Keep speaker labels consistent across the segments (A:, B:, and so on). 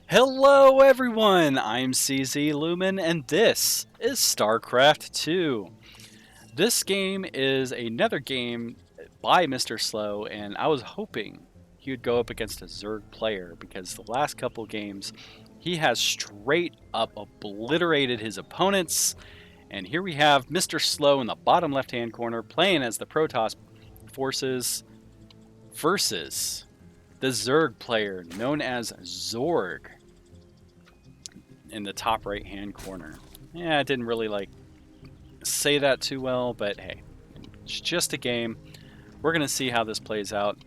A: Hello everyone, I'm CZ Lumen and this is StarCraft2. This game is another game by MrSLOW and I was hoping he would go up against a Zerg player because the last couple games he has straight up obliterated his opponents. And here we have MrSLOW in the bottom left hand corner playing as the Protoss forces versus the Zerg player known as Zorg in the top right hand corner. Yeah, I didn't really say that too well, but hey, it's just a game. We're gonna see how this plays out.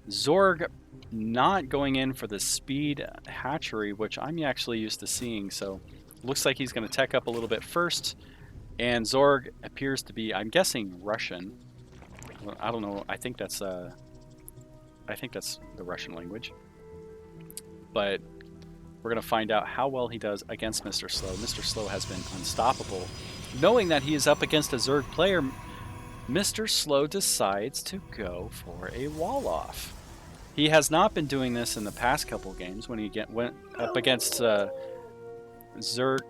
A: Zorg not going in for the speed hatchery, which I'm actually used to seeing, so looks like he's gonna tech up a little bit first. And Zorg appears to be, I'm guessing, Russian. Well, I don't know. I think that's the Russian language. But we're going to find out how well he does against MrSLOW. MrSLOW has been unstoppable. Knowing that he is up against a Zerg player, MrSLOW decides to go for a wall-off. He has not been doing this in the past couple games when he went up against Zerg.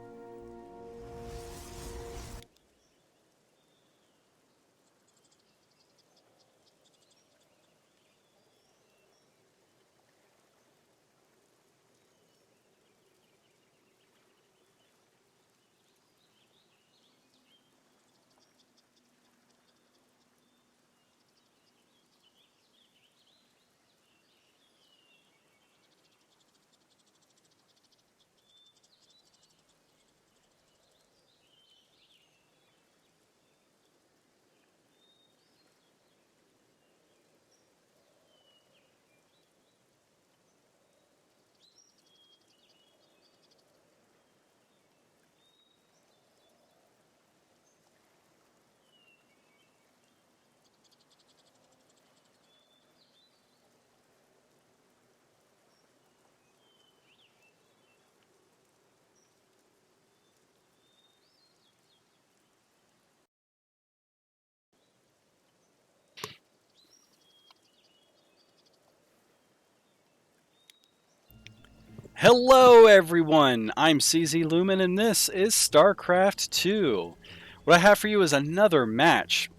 A: Hello everyone, I'm CZ Lumen and this is StarCraft 2. What I have for you is another match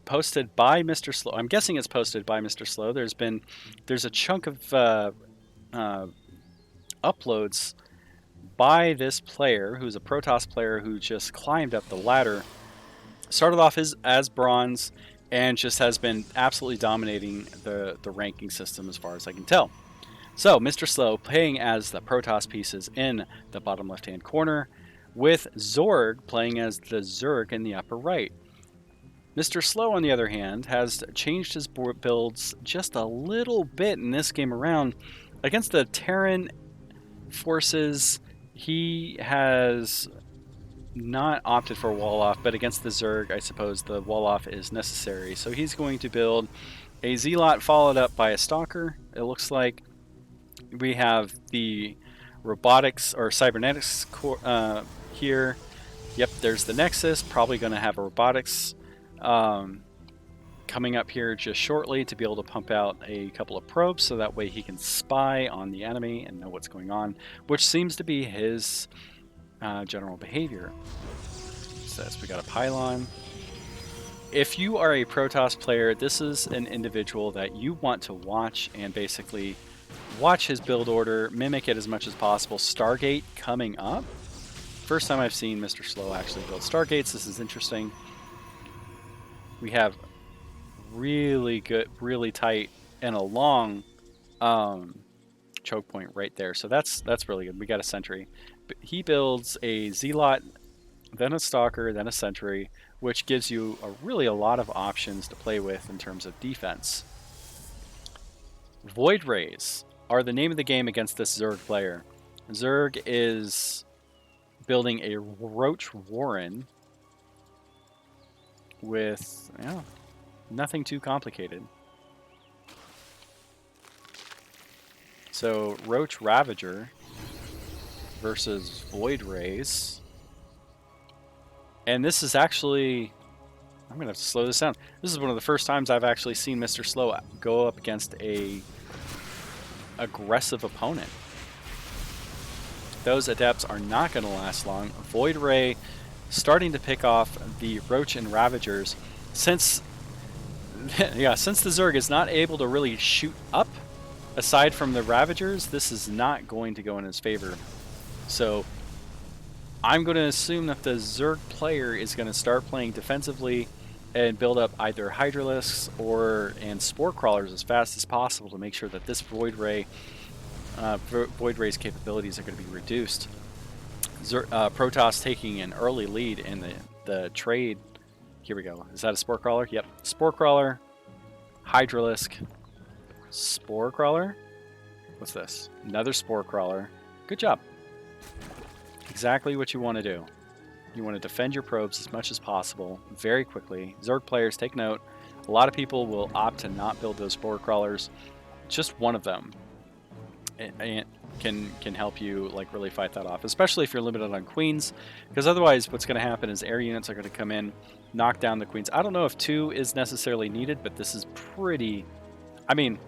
A: posted by MrSLOW. I'm guessing it's posted by MrSLOW. There's a chunk of uploads by this player who's a Protoss player who just climbed up the ladder. Started off as bronze and just has been absolutely dominating the ranking system as far as I can tell. So, MrSLOW playing as the Protoss pieces in the bottom left-hand corner, with Zorg playing as the Zerg in the upper right. MrSLOW, on the other hand, has changed his builds just a little bit in this game around. Against the Terran forces, he has not opted for a wall-off, but against the Zerg, I suppose the wall-off is necessary. So he's going to build a Zealot followed up by a Stalker, it looks like. We have the robotics or cybernetics here. Yep, there's the Nexus. Probably going to have a robotics coming up here just shortly to be able to pump out a couple of probes so that way he can spy on the enemy and know what's going on, which seems to be his general behavior. Says we got a pylon. If you are a Protoss player, this is an individual that you want to watch and basically watch his build order, mimic it as much as possible. Stargate coming up. First time I've seen MrSLOW actually build Stargates. This is interesting. We have really good, really tight, and a long choke point right there. So that's really good. We got a sentry. He builds a Zealot, then a Stalker, then a sentry, which gives you really a lot of options to play with in terms of defense. Void Rays are the name of the game against this Zerg player. Zerg is building a Roach Warren with nothing too complicated. So Roach Ravager versus Void Rays. And this is actually, I'm going to have to slow this down. This is one of the first times I've actually seen MrSLOW go up against a aggressive opponent. those adepts are not going to last long. Void Ray starting to pick off the Roach and Ravagers. Since since the Zerg is not able to really shoot up, aside from the Ravagers, this is not going to go in his favor. So I'm going to assume that the Zerg player is going to start playing defensively and build up either Hydralisks and Spore Crawlers as fast as possible to make sure that this Void Ray's capabilities are going to be reduced. Protoss taking an early lead in the trade. Here we go. Is that a Spore Crawler? Yep. Spore Crawler, Hydralisk, Spore Crawler. What's this? Another Spore Crawler. Good job. Exactly what you want to do. You want to defend your probes as much as possible, very quickly. Zerg players, take note. A lot of people will opt to not build those Spore Crawlers. Just one of them can help you like really fight that off, especially if you're limited on queens, because otherwise what's going to happen is air units are going to come in, knock down the queens. I don't know if 2 is necessarily needed, but this is pretty... I mean,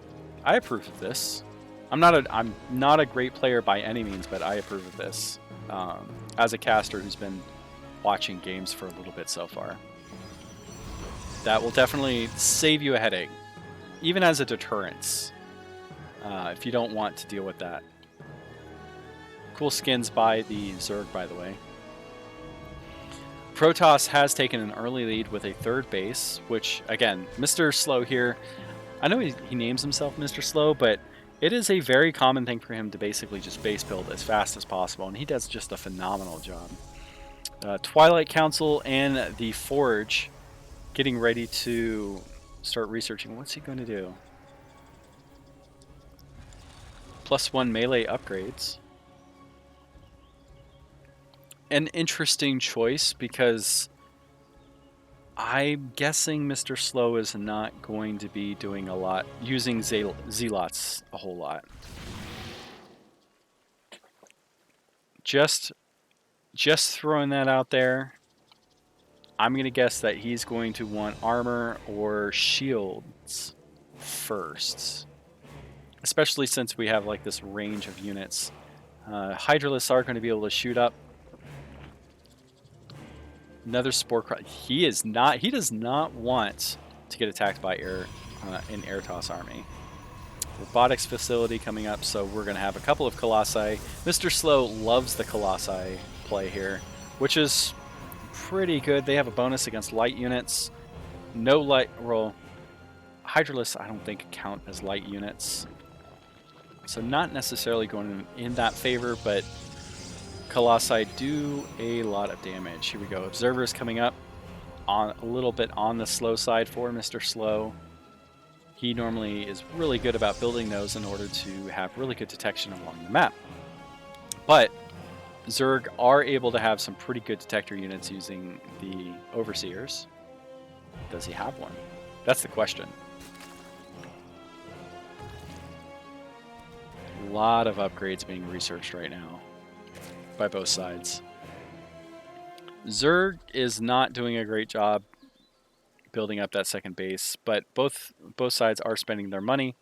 A: I approve of this. I'm not a great player by any means, but I approve of this as a caster who's been watching games for a little bit so far. That will definitely save you a headache, even as a deterrence, if you don't want to deal with that. Cool skins by the Zerg, by the way. Protoss has taken an early lead with a 3rd base, which, again, MrSLOW here, I know he names himself MrSLOW, but it is a very common thing for him to basically just base build as fast as possible, and he does just a phenomenal job. Twilight Council and the Forge getting ready to start researching. What's he going to do? +1 melee upgrades. An interesting choice, because I'm guessing MrSLOW is not going to be doing a lot, using Zealots a whole lot. Just throwing that out there. I'm going to guess that he's going to want armor or shields first, especially since we have like this range of units. Hydralisks are going to be able to shoot up. Another Spore Crawler. He does not want to get attacked by an air toss army. Robotics facility coming up, so we're going to have a couple of Colossi. MrSLOW loves the Colossi play here, which is pretty good. They have a bonus against light units. No light roll. Hydralisks I don't think count as light units, so not necessarily going in that favor, but Colossi do a lot of damage. Here we go. Observers coming up on a little bit on the slow side for MrSLOW. He normally is really good about building those in order to have really good detection along the map. But Zerg are able to have some pretty good detector units using the Overseers. Does he have one? That's the question. A lot of upgrades being researched right now by both sides. Zerg is not doing a great job building up that 2nd base, but both sides are spending their money.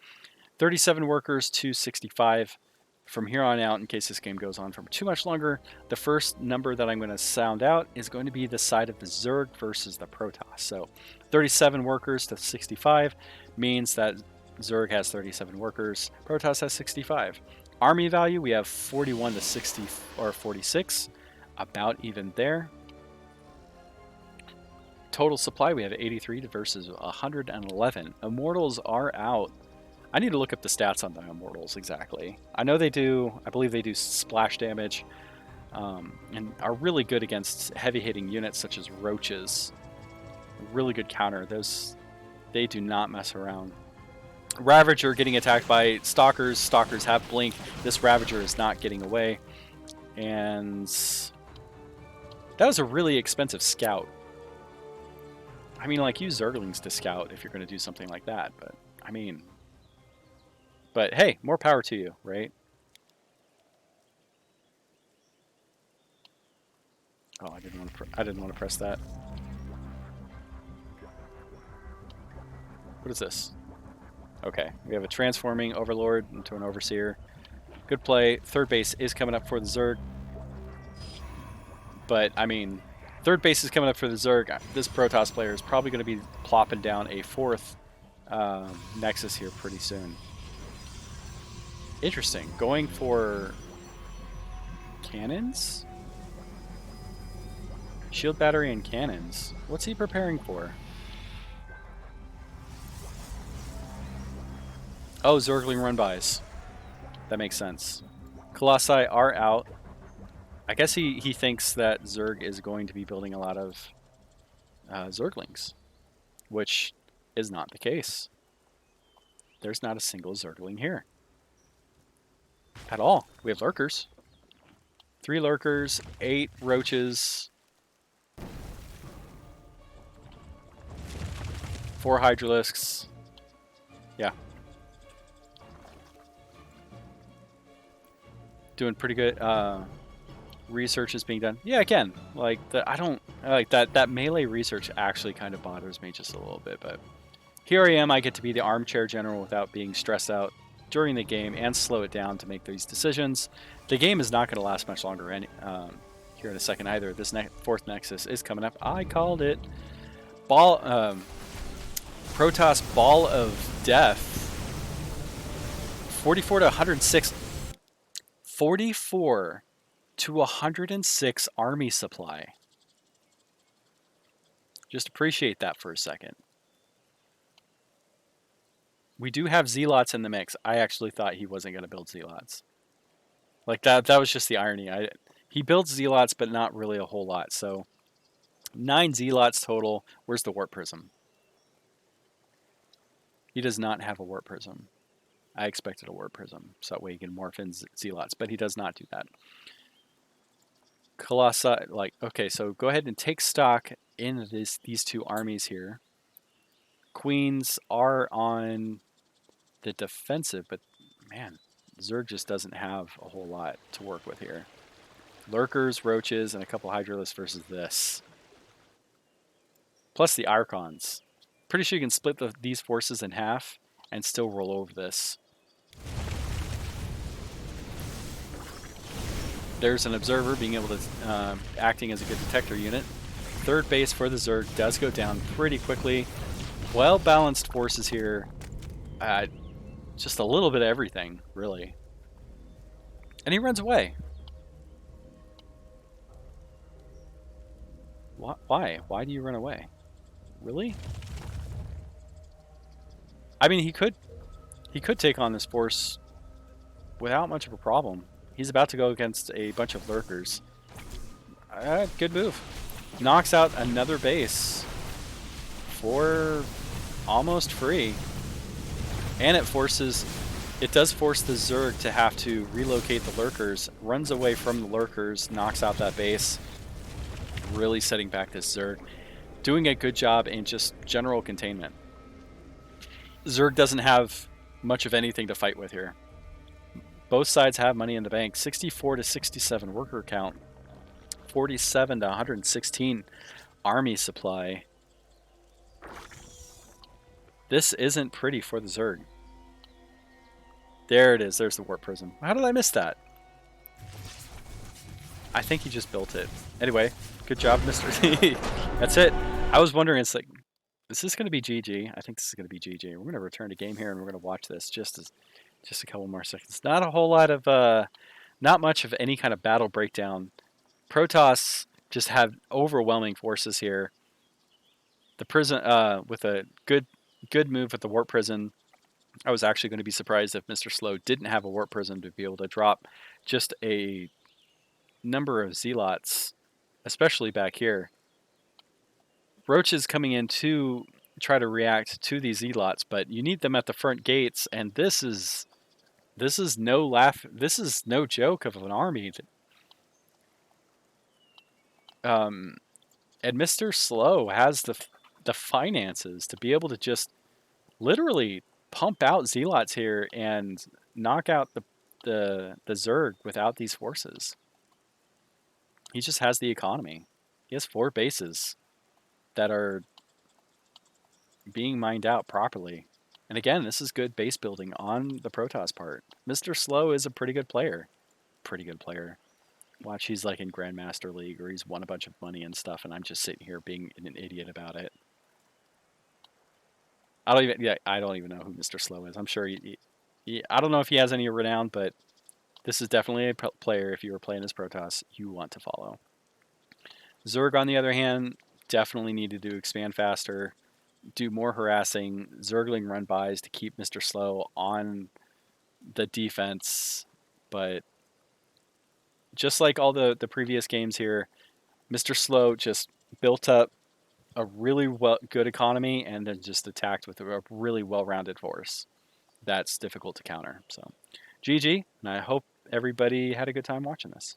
A: 37 workers to 65. From here on out, in case this game goes on for too much longer, the first number that I'm going to sound out is going to be the side of the Zerg versus the Protoss. So 37 workers to 65 means that Zerg has 37 workers, Protoss has 65. Army value, we have 41 to 60 or 46, about even there. Total supply, we have 83 versus 111. Immortals are out. I need to look up the stats on the Immortals exactly. I know they do, I believe they do splash damage, and are really good against heavy-hitting units such as Roaches. Really good counter. They do not mess around. Ravager getting attacked by Stalkers. Stalkers have Blink. This Ravager is not getting away. And that was a really expensive scout. I mean, like, use Zerglings to scout if you're going to do something like that. But, I mean... But, hey, more power to you, right? Oh, I didn't want to press that. What is this? Okay, we have a transforming Overlord into an Overseer. Good play. Third base is coming up for the Zerg. But, I mean, third base is coming up for the Zerg. This Protoss player is probably going to be plopping down a fourth Nexus here pretty soon. Interesting. Going for cannons? Shield battery and cannons. What's he preparing for? Oh, Zergling run-bys. That makes sense. Colossi are out. I guess he thinks that Zerg is going to be building a lot of Zerglings, which is not the case. There's not a single Zergling here. At all. We have lurkers. 3 lurkers, 8 roaches, 4 hydralisks. Yeah. Doing pretty good. Research is being done. Yeah, again, like I don't like that melee research actually kind of bothers me just a little bit, but here I am. I get to be the armchair general without being stressed out during the game and slow it down to make these decisions. The game is not going to last much longer here in a second either. This fourth Nexus is coming up. I called it. Protoss Ball of Death. 44 to 106. 44 to 106 army supply. Just appreciate that for a second. We do have Zealots in the mix. I actually thought he wasn't going to build Zealots. Like that was just the irony. He builds Zealots, but not really a whole lot. So 9 Zealots total. Where's the Warp Prism? He does not have a Warp Prism. I expected a Warp Prism, so that way he can morph in Zealots, but he does not do that. Colossi, like, okay, so go ahead and take stock in these 2 armies here. Queens are on the defensive, but man, Zerg just doesn't have a whole lot to work with here. Lurkers, roaches, and a couple hydralisks versus this. Plus the Archons. Pretty sure you can split these forces in half and still roll over this. There's an observer being able to acting as a good detector unit. Third base for the Zerg does go down pretty quickly. Well balanced forces here. Just a little bit of everything, really. And he runs away. Why? Why do you run away? Really? I mean, he could take on this force without much of a problem. He's about to go against a bunch of lurkers. Good move. Knocks out another base for almost free. And it does force the Zerg to have to relocate the lurkers. Runs away from the lurkers, knocks out that base. Really setting back this Zerg. Doing a good job in just general containment. Zerg doesn't have much of anything to fight with here. Both sides have money in the bank. 64 to 67 worker count. 47 to 116 army supply. This isn't pretty for the Zerg. There it is. There's the Warp Prism. How did I miss that? I think he just built it. Anyway, good job, Mr. T. That's it. I was wondering, it's like, is this going to be GG? I think this is going to be GG. We're going to return to game here, and we're going to watch this just a couple more seconds. Not a whole lot of, not much of any kind of battle breakdown. Protoss just have overwhelming forces here. The prison, with a good move with the Warp Prism. I was actually going to be surprised if MrSLOW didn't have a Warp Prism to be able to drop just a number of Zealots, especially back here. Roaches coming in to try to react to these Zealots, but you need them at the front gates, and this is no joke of an army. And MrSLOW has the finances to be able to just literally pump out Zealots here and knock out the Zerg without these forces. He just has the economy. He has 4 bases that are being mined out properly. And again, this is good base building on the Protoss part. MrSLOW is a pretty good player. Pretty good player. Watch, he's like in Grandmaster League, or he's won a bunch of money and stuff, and I'm just sitting here being an idiot about it. I don't even know who MrSLOW is. I'm sure I don't know if he has any renown, but this is definitely a player, if you were playing as Protoss, you want to follow. Zerg, on the other hand, definitely needed to expand faster, do more harassing, Zergling run-bys to keep MrSLOW on the defense. But just like all the previous games here, MrSLOW just built up a really good economy and then just attacked with a really well-rounded force. That's difficult to counter. So, GG, and I hope everybody had a good time watching this.